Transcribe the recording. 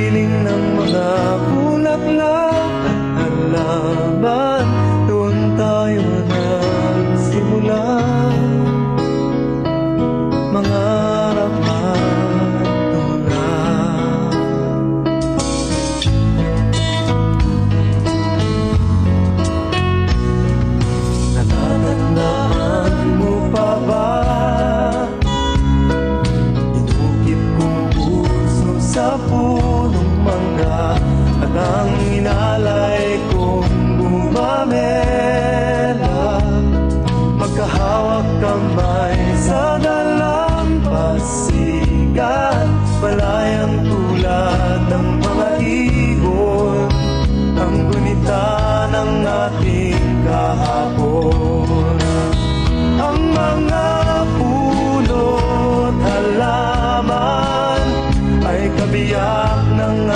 piling ng mga bulaklak at halaman. Doon tayo nagsimula, mangarap at tumulak. Natatandaan mo pa ba? Inukit kong puso sa punong mangga, at ang inalay kong bumamela. Magkahawak kamay sa dalampasigan, malayang tulad ng mga ibon, ang gunita ng ating kahapon. Ang mga puno't halaman ay kabiyak ng